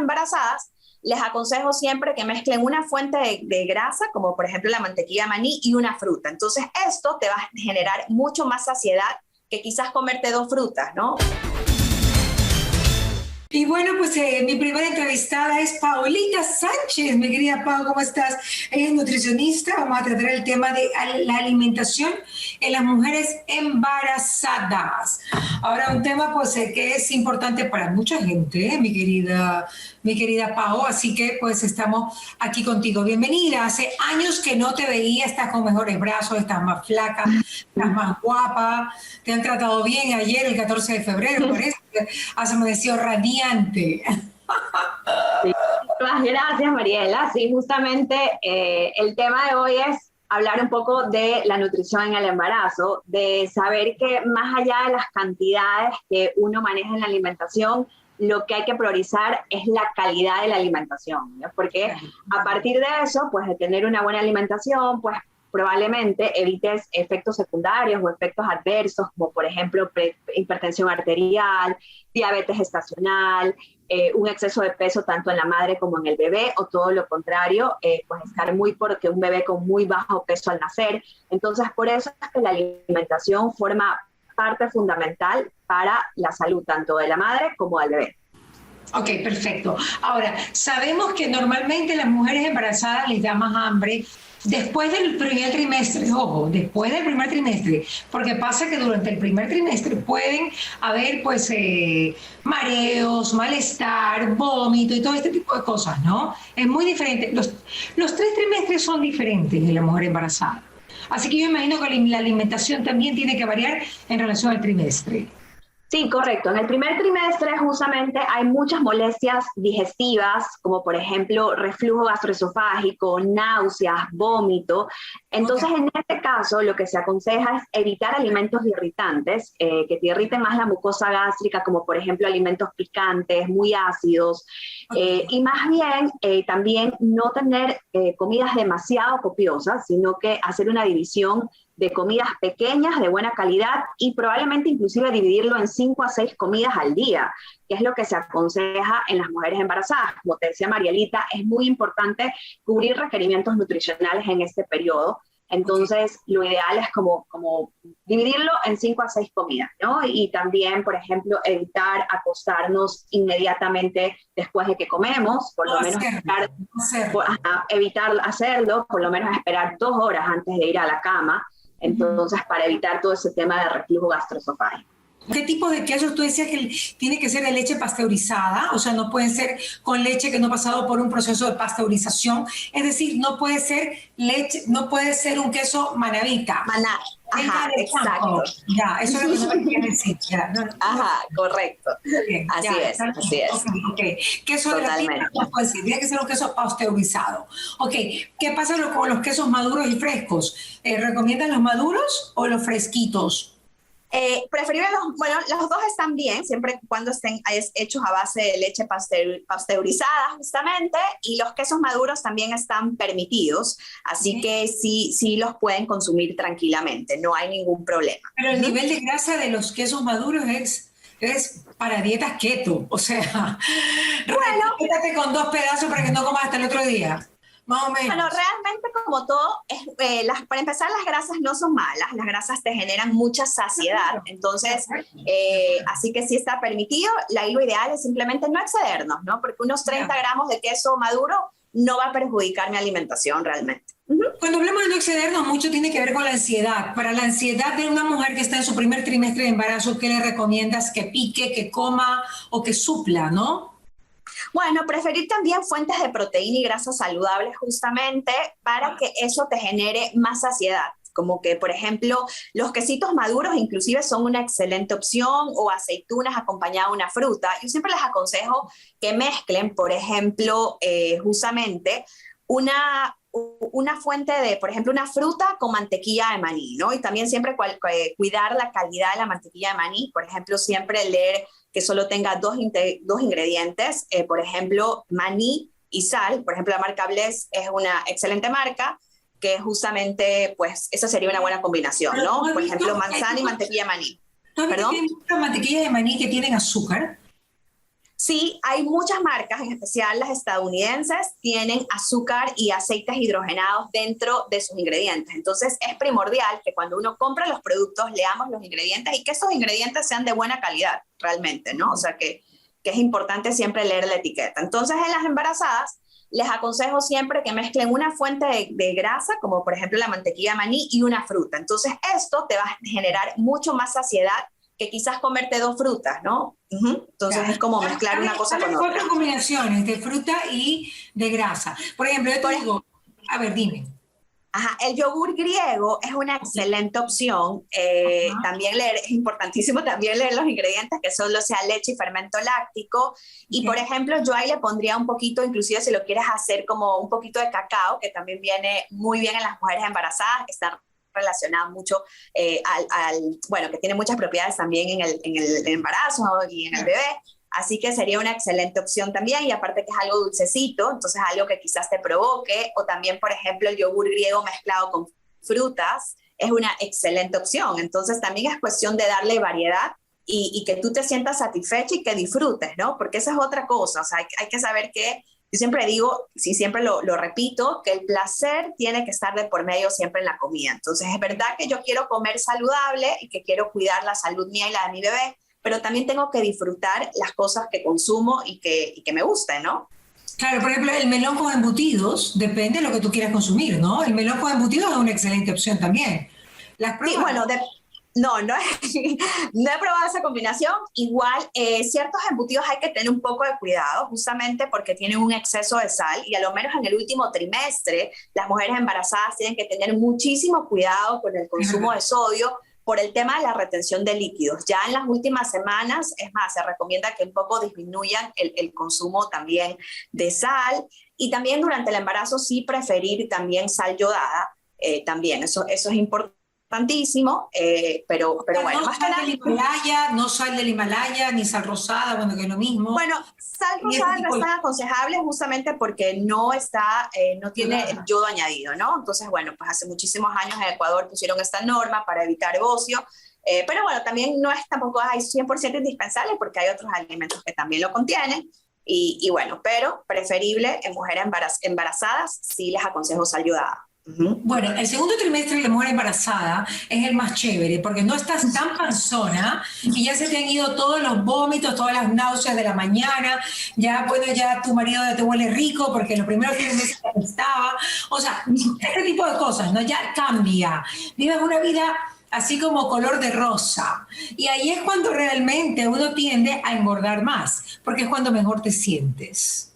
embarazadas, les aconsejo siempre que mezclen una fuente de grasa, como por ejemplo la mantequilla de maní, y una fruta. Entonces esto te va a generar mucho más saciedad que quizás comerte 2 frutas, ¿no? Y bueno, pues mi primera entrevistada es Paulita Sánchez. Mi querida Pau, ¿cómo estás? Ella es nutricionista. Vamos a tratar el tema de la alimentación en las mujeres embarazadas. Ahora, un tema pues que es importante para mucha gente, mi querida Pau. Así que pues estamos aquí contigo. Bienvenida. Hace años que no te veía. Estás con mejores brazos, estás más flaca, estás más guapa. Te han tratado bien ayer, el 14 de febrero, parece. Has amanecido radiante. Sí. Muchas gracias, Mariela. Sí, justamente el tema de hoy es hablar un poco de la nutrición en el embarazo, de saber que más allá de las cantidades que uno maneja en la alimentación, lo que hay que priorizar es la calidad de la alimentación, ¿no? Porque a partir de eso, pues de tener una buena alimentación, pues probablemente evites efectos secundarios o efectos adversos, como por ejemplo hipertensión arterial, diabetes gestacional, un exceso de peso tanto en la madre como en el bebé, o todo lo contrario, pues estar porque un bebé con muy bajo peso al nacer. Entonces, por eso es que la alimentación forma parte fundamental para la salud tanto de la madre como del bebé. Ok, perfecto. Ahora, sabemos que normalmente las mujeres embarazadas les da más hambre después del primer trimestre, ojo, después del primer trimestre, porque pasa que durante el primer trimestre pueden haber pues mareos, malestar, vómito y todo este tipo de cosas, ¿no? Es muy diferente. Los 3 trimestres son diferentes de la mujer embarazada. Así que yo imagino que la alimentación también tiene que variar en relación al trimestre. Sí, correcto. En el primer trimestre justamente hay muchas molestias digestivas, como por ejemplo reflujo gastroesofágico, náuseas, vómito. Entonces, en este caso, lo que se aconseja es evitar alimentos irritantes, que te irriten más la mucosa gástrica, como por ejemplo alimentos picantes, muy ácidos, y más bien también no tener comidas demasiado copiosas, sino que hacer una división de comidas pequeñas, de buena calidad, y probablemente inclusive dividirlo en 5 a 6 comidas al día, que es lo que se aconseja en las mujeres embarazadas. Como te decía Marielita, es muy importante cubrir requerimientos nutricionales en este periodo. Entonces, lo ideal es como dividirlo en 5 a 6 comidas, ¿no? Y también, por ejemplo, evitar acostarnos inmediatamente después de que comemos, por lo menos evitar hacerlo, por lo menos esperar 2 horas antes de ir a la cama. Entonces, para evitar todo ese tema de reflujo gastroesofágico. ¿Qué tipo de quesos? Tú decías que tiene que ser de leche pasteurizada, o sea, no puede ser con leche que no ha pasado por un proceso de pasteurización, es decir, no puede ser leche, no puede ser un queso manavita. Ajá, exacto. Ya, eso es lo que me quería decir. Ya, no. Ajá, correcto. Bien, así es. Okay. Queso de la tienda no puede ser, tiene que ser un queso pasteurizado. Ok, ¿qué pasa con los quesos maduros y frescos? ¿Recomiendan los maduros o los fresquitos? Preferible los dos están bien, siempre y cuando estén hechos a base de leche pasteurizada justamente, y los quesos maduros también están permitidos, así que sí los pueden consumir tranquilamente, no hay ningún problema. Pero el nivel de grasa de los quesos maduros es para dietas keto, o sea, quédate con 2 pedazos para que no comas hasta el otro día. Más o menos. Bueno, realmente como todo, para empezar, las grasas no son malas, las grasas te generan mucha saciedad, entonces, así que sí está permitido. Lo ideal es simplemente no excedernos, ¿no? Porque unos 30 gramos de queso maduro no va a perjudicar mi alimentación realmente. Cuando hablamos de no excedernos, mucho tiene que ver con la ansiedad. Para la ansiedad de una mujer que está en su primer trimestre de embarazo, ¿qué le recomiendas que pique, que coma o que supla, no? Bueno, preferir también fuentes de proteína y grasas saludables justamente para que eso te genere más saciedad. Como que, por ejemplo, los quesitos maduros inclusive son una excelente opción, o aceitunas acompañadas de una fruta. Yo siempre les aconsejo que mezclen, por ejemplo, justamente una fuente de, por ejemplo, una fruta con mantequilla de maní, ¿no? Y también siempre cuidar la calidad de la mantequilla de maní. Por ejemplo, siempre leer que solo tenga dos ingredientes, por ejemplo, maní y sal. Por ejemplo, la marca Bless es una excelente marca, que justamente, pues, esa sería una buena combinación, ¿no? Por ejemplo, manzana y mantequilla de maní. ¿Perdón? ¿Hay muchas mantequillas de maní que tienen azúcar? Sí, hay muchas marcas, en especial las estadounidenses, tienen azúcar y aceites hidrogenados dentro de sus ingredientes. Entonces es primordial que cuando uno compra los productos leamos los ingredientes y que esos ingredientes sean de buena calidad realmente, ¿no? O sea que es importante siempre leer la etiqueta. Entonces en las embarazadas les aconsejo siempre que mezclen una fuente de grasa, como por ejemplo la mantequilla de maní, y una fruta. Entonces esto te va a generar mucho más saciedad que quizás comerte 2 frutas, ¿no? Entonces Claro. es como mezclar una cosa con otra. 4 combinaciones de fruta y de grasa. Por ejemplo, yo te digo, a ver, dime. Ajá, el yogur griego es una excelente opción. También leer, es importantísimo también leer los ingredientes, que solo sea leche y fermento láctico. Y por ejemplo, yo ahí le pondría un poquito, inclusive si lo quieres hacer como un poquito de cacao, que también viene muy bien en las mujeres embarazadas, que está relacionado mucho bueno, que tiene muchas propiedades también en el embarazo y en el bebé. Así que sería una excelente opción también, y aparte que es algo dulcecito, entonces algo que quizás te provoque, o también, por ejemplo, el yogur griego mezclado con frutas es una excelente opción. Entonces también es cuestión de darle variedad y que tú te sientas satisfecho y que disfrutes, ¿no? Porque esa es otra cosa, o sea, hay que saber que, yo siempre digo, sí, siempre lo repito, que el placer tiene que estar de por medio siempre en la comida. Entonces es verdad que yo quiero comer saludable y que quiero cuidar la salud mía y la de mi bebé, pero también tengo que disfrutar las cosas que consumo y que me gusten, ¿no? Claro, por ejemplo, el melón con embutidos, depende de lo que tú quieras consumir, ¿no? El melón con embutidos es una excelente opción también. ¿Las pruebas? Sí, bueno, no he probado esa combinación. Igual, ciertos embutidos hay que tener un poco de cuidado, justamente porque tienen un exceso de sal, y a lo menos en el último trimestre, las mujeres embarazadas tienen que tener muchísimo cuidado con el consumo de sodio, por el tema de la retención de líquidos. Ya en las últimas semanas, es más, se recomienda que un poco disminuyan el consumo también de sal, y también durante el embarazo sí preferir también sal yodada, también, eso es importantísimo, pero bueno, No más sal que nada. del Himalaya, no sal del Himalaya, ni sal rosada, bueno, que es lo mismo. Bueno, sal rosada no es tan aconsejable justamente porque no tiene el yodo añadido, ¿no? Entonces, bueno, pues hace muchísimos años en Ecuador pusieron esta norma para evitar bocio, pero bueno, también no es tampoco 100% indispensable porque hay otros alimentos que también lo contienen, y bueno, pero preferible en mujeres embarazadas, sí les aconsejo sal yodada. Bueno, el segundo trimestre de la mujer embarazada es el más chévere porque no estás tan panzona y ya se te han ido todos los vómitos, todas las náuseas de la mañana, ya, bueno, ya tu marido ya te huele rico porque los primeros 3 meses estaba, o sea, este tipo de cosas, ¿no? Ya cambia, vives una vida así como color de rosa, y ahí es cuando realmente uno tiende a engordar más, porque es cuando mejor te sientes.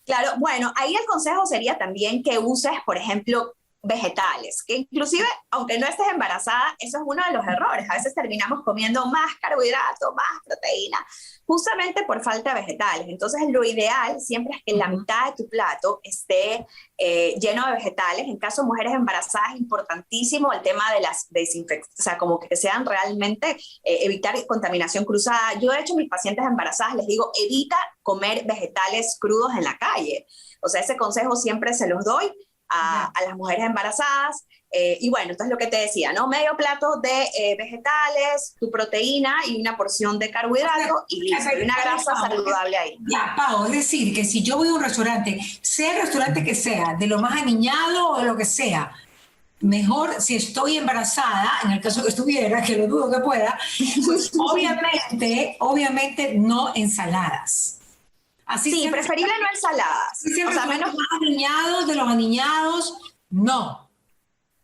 Claro, bueno, ahí el consejo sería también que uses, por ejemplo, vegetales, que inclusive, aunque no estés embarazada, eso es uno de los errores. A veces terminamos comiendo más carbohidratos, más proteína, justamente por falta de vegetales. Entonces, lo ideal siempre es que la mitad de tu plato esté lleno de vegetales. En caso de mujeres embarazadas, es importantísimo el tema de las desinfecciones, o sea, como que sean realmente, evitar contaminación cruzada. Yo, de hecho, a mis pacientes embarazadas les digo, evita comer vegetales crudos en la calle. O sea, ese consejo siempre se los doy a las mujeres embarazadas. Y bueno, entonces lo que te decía, ¿no? Medio plato de vegetales, tu proteína y una porción de carbohidrato, y listo, y una grasa saludable ahí. Ya, Pau, es decir, que si yo voy a un restaurante, sea el restaurante que sea, de lo más aniñado o de lo que sea, mejor si estoy embarazada, en el caso que estuviera, que lo dudo que pueda, pues obviamente no ensaladas. Así sí, preferible no ensaladas. O sea, menos aniñados, de los aniñados, no.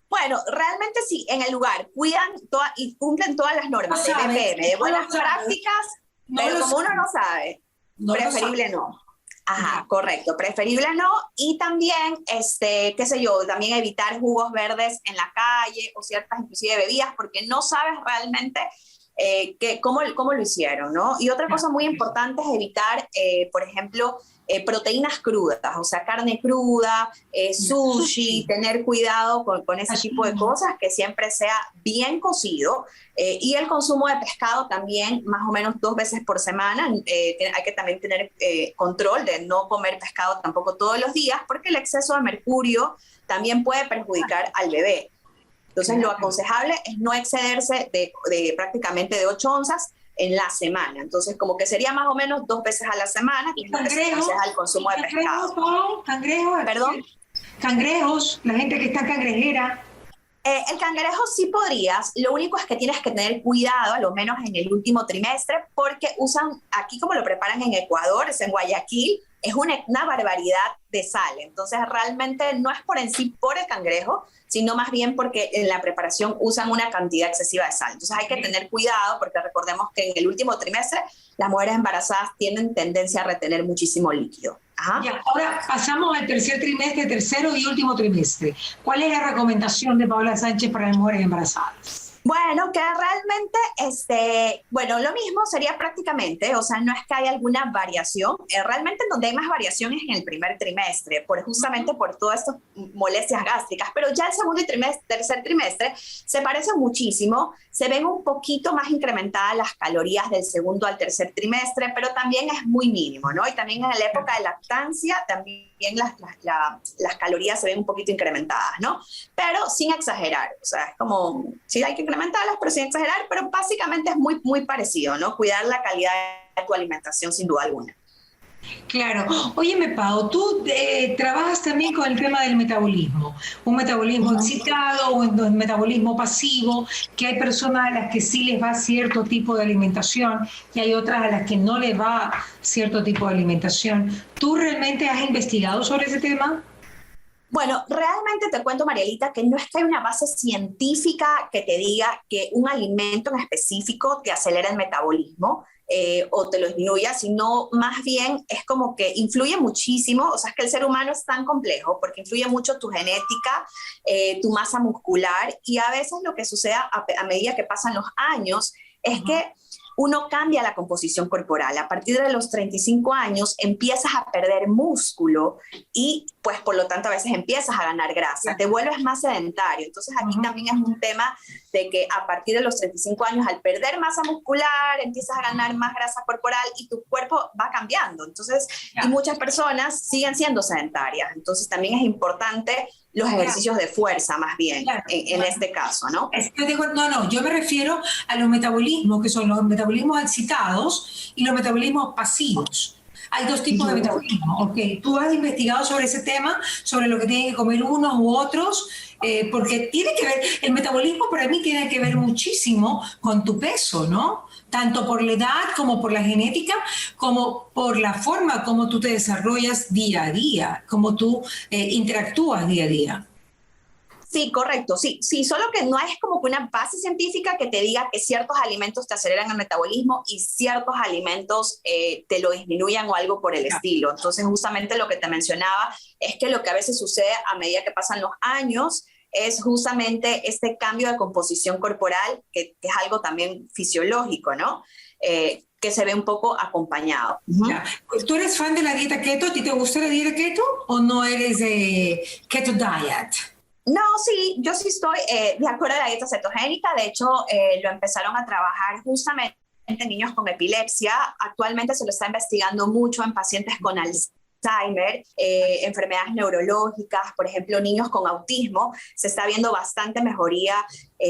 Bueno, realmente sí, en el lugar cuidan y cumplen todas las normas de BPM, de buenas prácticas, pero como uno no sabe, preferible no. Ajá, correcto, preferible no. Y también, qué sé yo, también evitar jugos verdes en la calle o ciertas inclusive bebidas, porque no sabes realmente cómo lo hicieron, ¿no? Y otra cosa muy importante es evitar, por ejemplo, proteínas crudas, o sea, carne cruda, sushi, tener cuidado con ese tipo de cosas, que siempre sea bien cocido, y el consumo de pescado también, más o menos 2 veces por semana. Hay que también tener control de no comer pescado tampoco todos los días, porque el exceso de mercurio también puede perjudicar al bebé. Entonces, lo aconsejable es no excederse de prácticamente de 8 onzas, en la semana. Entonces, como que sería más o menos 2 veces a la semana, que es lo que se aconseja el consumo de pescado. Cangrejos, ¿Perdón? Cangrejos, la gente que está cangrejera. El cangrejo sí podrías, lo único es que tienes que tener cuidado, a lo menos en el último trimestre, porque usan, aquí como lo preparan en Ecuador, es en Guayaquil, es una barbaridad de sal. Entonces realmente no es por en sí por el cangrejo, sino más bien porque en la preparación usan una cantidad excesiva de sal. Entonces hay que tener cuidado porque recordemos que en el último trimestre las mujeres embarazadas tienen tendencia a retener muchísimo líquido. Ajá. Y ahora pasamos al tercer trimestre, tercero y último trimestre. ¿Cuál es la recomendación de Paola Sánchez para las mujeres embarazadas? Bueno, que realmente, bueno, lo mismo sería prácticamente, o sea, no es que haya alguna variación, realmente donde hay más variaciones en el primer trimestre, justamente por todas estas molestias gástricas, pero ya el segundo y tercer trimestre se parecen muchísimo, se ven un poquito más incrementadas las calorías del segundo al tercer trimestre, pero también es muy mínimo, ¿no? Y también en la época de lactancia, también las calorías se ven un poquito incrementadas, ¿no? Pero sin exagerar, o sea, es como, sí hay que incrementarlas, pero sin exagerar, pero básicamente es muy, muy parecido, ¿no? Cuidar la calidad de tu alimentación sin duda alguna. Claro. Óyeme, Pau, tú trabajas también con el tema del metabolismo. Un metabolismo excitado o un metabolismo pasivo, que hay personas a las que sí les va cierto tipo de alimentación y hay otras a las que no les va cierto tipo de alimentación. ¿Tú realmente has investigado sobre ese tema? Bueno, realmente te cuento, Marielita, que no es que hay una base científica que te diga que un alimento en específico te acelera el metabolismo. O te lo disminuya, sino más bien es como que influye muchísimo, o sea, es que el ser humano es tan complejo porque influye mucho tu genética, tu masa muscular, y a veces lo que sucede a medida que pasan los años es que uno cambia la composición corporal. A partir de los 35 años empiezas a perder músculo y pues por lo tanto a veces empiezas a ganar grasa, te vuelves más sedentario. Entonces aquí también es un tema de que a partir de los 35 años al perder masa muscular empiezas a ganar más grasa corporal y tu cuerpo va cambiando. Entonces, y muchas personas siguen siendo sedentarias. Entonces también es importante los ejercicios de fuerza, más bien, en este caso, ¿no? Yo me refiero a los metabolismos, que son los metabolismos excitados y los metabolismos pasivos. Hay dos tipos de metabolismo. Okay. ¿Tú has investigado sobre ese tema, sobre lo que tienen que comer unos u otros? Porque tiene que ver, el metabolismo para mí tiene que ver muchísimo con tu peso, ¿no? Tanto por la edad como por la genética, como por la forma como tú te desarrollas día a día, como tú interactúas día a día. Sí, correcto, sí, solo que no es como que una base científica que te diga que ciertos alimentos te aceleran el metabolismo y ciertos alimentos te lo disminuyan o algo por el estilo. Entonces, justamente lo que te mencionaba es que lo que a veces sucede a medida que pasan los años es justamente este cambio de composición corporal, que es algo también fisiológico, ¿no? Que se ve un poco acompañado. ¿Tú eres fan de la dieta keto? ¿A ti te gusta la dieta keto o no eres de keto diet? No, sí, yo sí estoy de acuerdo a la dieta cetogénica. De hecho, lo empezaron a trabajar justamente en niños con epilepsia. Actualmente se lo está investigando mucho en pacientes con Alzheimer, enfermedades neurológicas, por ejemplo, niños con autismo. Se está viendo bastante mejoría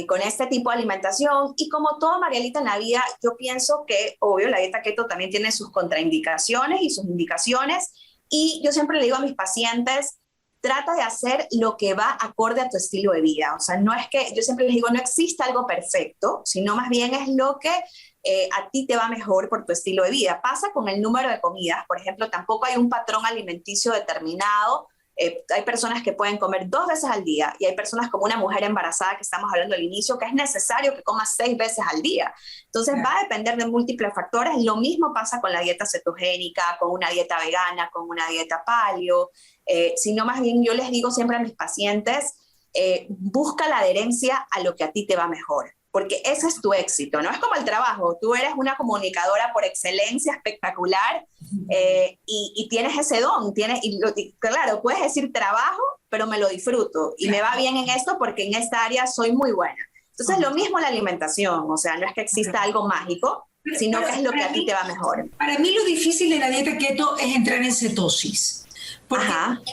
con este tipo de alimentación. Y como todo, Marielita, en la vida, yo pienso que, obvio, la dieta keto también tiene sus contraindicaciones y sus indicaciones. Y yo siempre le digo a mis pacientes, trata de hacer lo que va acorde a tu estilo de vida. O sea, no es que, yo siempre les digo, no existe algo perfecto, sino más bien es lo que a ti te va mejor por tu estilo de vida. Pasa con el número de comidas. Por ejemplo, tampoco hay un patrón alimenticio determinado. Hay personas que pueden comer 2 veces al día y hay personas como una mujer embarazada que estamos hablando al inicio que es necesario que coma 6 veces al día. Entonces va a depender de múltiples factores. Lo mismo pasa con la dieta cetogénica, con una dieta vegana, con una dieta paleo. Sino más bien yo les digo siempre a mis pacientes, busca la adherencia a lo que a ti te va mejor, porque ese es tu éxito, no es como el trabajo, tú eres una comunicadora por excelencia espectacular y tienes ese don, claro, puedes decir trabajo, pero me lo disfruto y me va bien en esto porque en esta área soy muy buena. Entonces lo mismo la alimentación, o sea, no es que exista algo mágico, sino que es lo que a ti te va mejor. Para mí lo difícil de la dieta keto es entrar en cetosis. Porque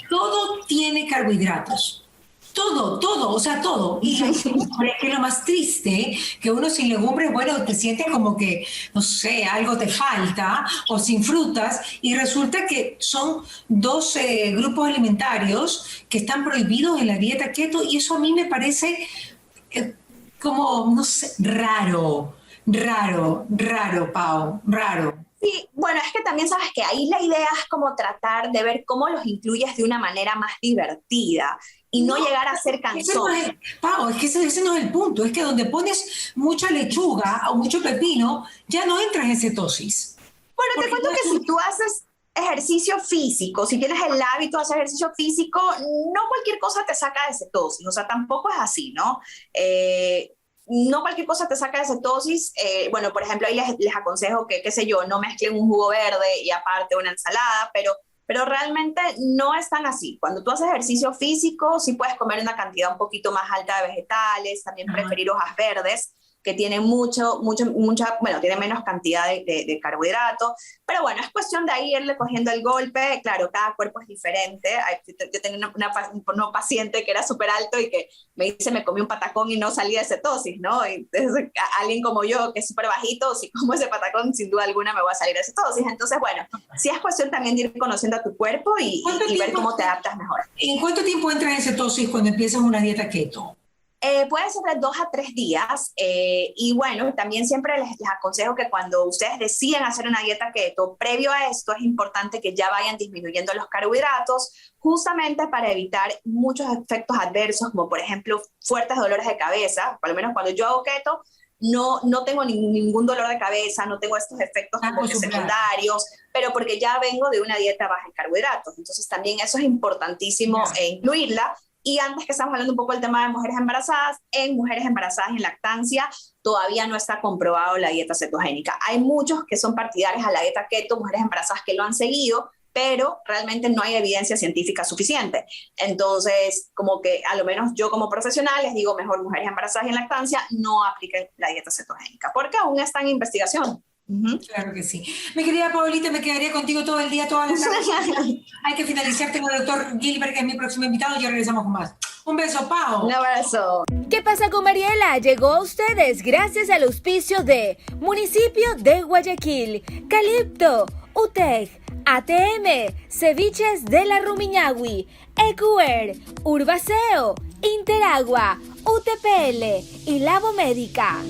todo tiene carbohidratos. Todo, o sea, todo. Y es que lo más triste, que uno sin legumbres, bueno, te sientes como que, no sé, algo te falta, o sin frutas, y resulta que son dos grupos alimentarios que están prohibidos en la dieta keto, y eso a mí me parece como, no sé, raro, Pau, raro. Sí, bueno, es que también sabes que ahí la idea es como tratar de ver cómo los incluyes de una manera más divertida y no llegar a ser cansón. Pau, es que ese no es el punto, es que donde pones mucha lechuga o mucho pepino, ya no entras en cetosis. Bueno, te cuento que si tú haces ejercicio físico, si tienes el hábito de hacer ejercicio físico, no cualquier cosa te saca de cetosis, o sea, tampoco es así, ¿no? No cualquier cosa te saca de cetosis. Bueno, por ejemplo, ahí les aconsejo que, qué sé yo, no mezclen un jugo verde y aparte una ensalada, pero realmente no es tan así. Cuando tú haces ejercicio físico, sí puedes comer una cantidad un poquito más alta de vegetales, también preferir hojas verdes, que tienen tiene menos cantidad de carbohidratos, pero bueno, es cuestión de ahí irle cogiendo el golpe. Claro, cada cuerpo es diferente. Yo tenía una paciente que era súper alto y que me dice, me comí un patacón y no salí de cetosis, ¿no? Y entonces, alguien como yo, que es súper bajito, si como ese patacón, sin duda alguna me voy a salir de cetosis. Entonces, bueno, sí es cuestión también de ir conociendo a tu cuerpo y ver cómo te adaptas mejor. ¿En cuánto tiempo entras en cetosis cuando empiezas una dieta keto? Puede ser de 2 a 3 días y bueno, también siempre les aconsejo que cuando ustedes deciden hacer una dieta keto, previo a esto es importante que ya vayan disminuyendo los carbohidratos justamente para evitar muchos efectos adversos, como por ejemplo fuertes dolores de cabeza. Por lo menos cuando yo hago keto no tengo ningún dolor de cabeza, no tengo estos efectos como que secundarios, pero porque ya vengo de una dieta baja en carbohidratos. Entonces también eso es importantísimo incluirla. Y antes que estamos hablando un poco del tema de mujeres embarazadas, en mujeres embarazadas en lactancia todavía no está comprobado la dieta cetogénica. Hay muchos que son partidarios a la dieta keto, mujeres embarazadas que lo han seguido, pero realmente no hay evidencia científica suficiente. Entonces, como que a lo menos yo como profesional les digo, mejor mujeres embarazadas en lactancia no apliquen la dieta cetogénica, porque aún está en investigación. Claro que sí. Mi querida Paulita, me quedaría contigo todo el día, todas las tardes. Hay que finalizar. Tengo al doctor Gilbert, que es mi próximo invitado, y ya regresamos con más. Un beso, Pau. Un abrazo. ¿Qué pasa con Mariela? Llegó a ustedes gracias al auspicio de Municipio de Guayaquil, Calipto, UTEC, ATM, Ceviches de la Rumiñahui, EQR, Urbaceo, Interagua, UTPL y Labo Médica.